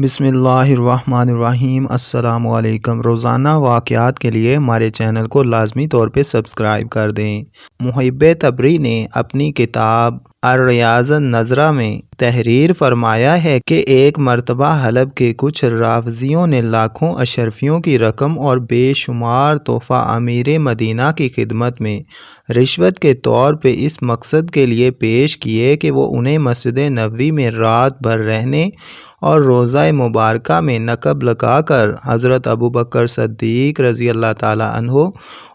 بسم اللہ الرحمن الرحیم۔ السلام علیکم۔ روزانہ واقعات کے لیے ہمارے چینل کو لازمی طور پہ سبسکرائب کر دیں۔ محب تبری نے اپنی کتاب الریاض النظرہ میں تحریر فرمایا ہے کہ ایک مرتبہ حلب کے کچھ رافضیوں نے لاکھوں اشرفیوں کی رقم اور بے شمار تحفہ امیر مدینہ کی خدمت میں رشوت کے طور پہ اس مقصد کے لیے پیش کیے کہ وہ انہیں مسجد نبوی میں رات بھر رہنے اور روضہ مبارکہ میں نقب لگا کر حضرت ابوبکر صدیق رضی اللہ تعالیٰ عنہ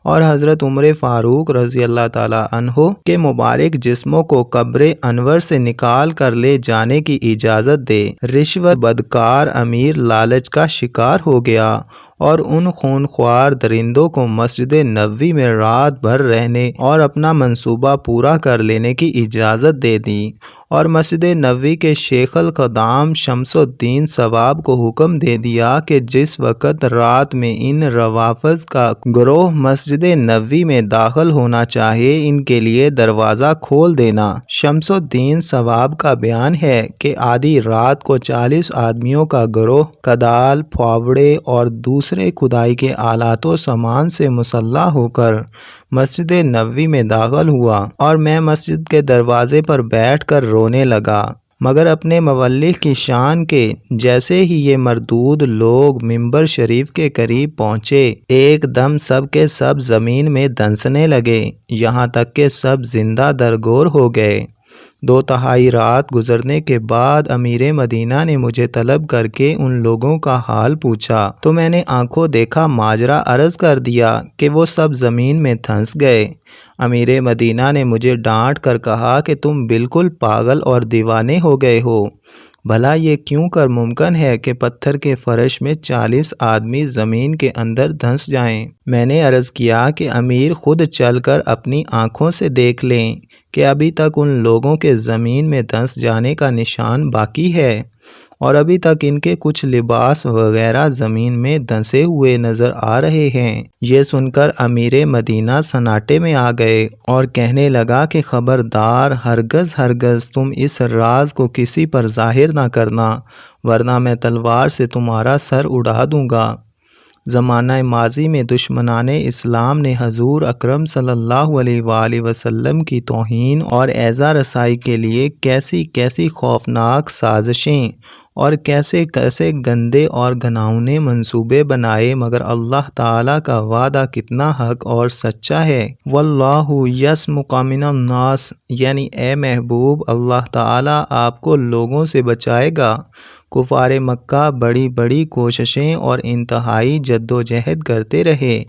اور حضرت عمر فاروق رضی اللہ تعالیٰ عنہ کے مبارک جسموں کو قبر انور سے نکال کر لے جانے کی اجازت دے۔ رشوت بدکار امیر لالچ کا شکار ہو گیا اور ان خونخوار درندوں کو مسجد نبوی میں رات بھر رہنے اور اپنا منصوبہ پورا کر لینے کی اجازت دے دی، اور مسجد نبوی کے شیخ القدام شمس الدین ثواب کو حکم دے دیا کہ جس وقت رات میں ان روافض کا گروہ مسجد نبوی میں داخل ہونا چاہے ان کے لیے دروازہ کھول دینا۔ شمس الدین ثواب کا بیان ہے کہ آدھی رات کو 40 آدمیوں کا گروہ کدال، پھاوڑے اور دوسرے کھدائی کے آلات و سامان سے مسلح ہو کر مسجد نبوی میں داخل ہوا، اور میں مسجد کے دروازے پر بیٹھ کر رونے لگا، مگر اپنے مولف کی شان کے جیسے ہی یہ مردود لوگ منبر شریف کے قریب پہنچے، ایک دم سب کے سب زمین میں دنسنے لگے، یہاں تک کہ سب زندہ درگور ہو گئے۔ 2/3 رات گزرنے کے بعد امیر مدینہ نے مجھے طلب کر کے ان لوگوں کا حال پوچھا تو میں نے آنکھوں دیکھا ماجرا عرض کر دیا کہ وہ سب زمین میں دھنس گئے۔ امیر مدینہ نے مجھے ڈانٹ کر کہا کہ تم بالکل پاگل اور دیوانے ہو گئے ہو، بھلا یہ کیوں کر ممکن ہے کہ پتھر کے فرش میں 40 آدمی زمین کے اندر دھنس جائیں؟ میں نے عرض کیا کہ امیر خود چل کر اپنی آنکھوں سے دیکھ لیں کہ ابھی تک ان لوگوں کے زمین میں دھنس جانے کا نشان باقی ہے، اور ابھی تک ان کے کچھ لباس وغیرہ زمین میں دھنسے ہوئے نظر آ رہے ہیں۔ یہ سن کر امیر مدینہ سناٹے میں آ گئے اور کہنے لگا کہ خبردار، ہرگز تم اس راز کو کسی پر ظاہر نہ کرنا، ورنہ میں تلوار سے تمہارا سر اڑا دوں گا۔ زمانہ ماضی میں دشمنان اسلام نے حضور اکرم صلی اللہ علیہ وآلہ وسلم کی توہین اور ایذا رسائی کے لیے کیسی کیسی خوفناک سازشیں اور کیسے کیسے گندے اور گھناؤنے منصوبے بنائے، مگر اللہ تعالیٰ کا وعدہ کتنا حق اور سچا ہے۔ واللہ یسمک من الناس، یعنی اے محبوب، اللہ تعالیٰ آپ کو لوگوں سے بچائے گا۔ کفار مکہ بڑی بڑی کوششیں اور انتہائی جدوجہد کرتے رہے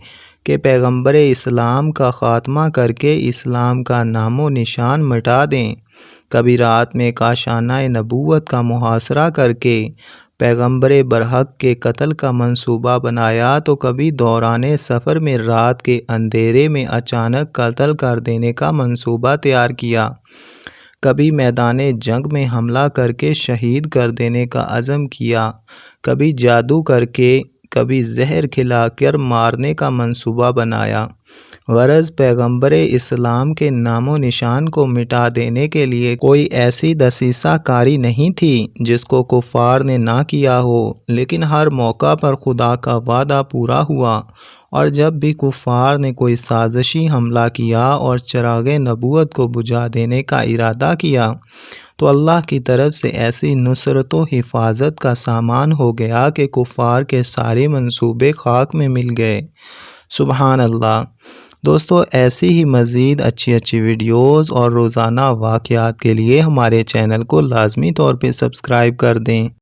کہ پیغمبر اسلام کا خاتمہ کر کے اسلام کا نام و نشان مٹا دیں۔ کبھی رات میں کاشانہ نبوت کا محاصرہ کر کے پیغمبر برحق کے قتل کا منصوبہ بنایا، تو کبھی دوران سفر میں رات کے اندھیرے میں اچانک قتل کر دینے کا منصوبہ تیار کیا، کبھی میدان جنگ میں حملہ کر کے شہید کر دینے کا عزم کیا، کبھی جادو کر کے، کبھی زہر کھلا کر مارنے کا منصوبہ بنایا۔ غرض پیغمبر اسلام کے نام و نشان کو مٹا دینے کے لیے کوئی ایسی دسیسہ کاری نہیں تھی جس کو کفار نے نہ کیا ہو، لیکن ہر موقع پر خدا کا وعدہ پورا ہوا، اور جب بھی کفار نے کوئی سازشی حملہ کیا اور چراغ نبوت کو بجھا دینے کا ارادہ کیا، تو اللہ کی طرف سے ایسی نصرت و حفاظت کا سامان ہو گیا کہ کفار کے سارے منصوبے خاک میں مل گئے۔ سبحان اللہ۔ دوستو، ایسی ہی مزید اچھی ویڈیوز اور روزانہ واقعات کے لیے ہمارے چینل کو لازمی طور پہ سبسکرائب کر دیں۔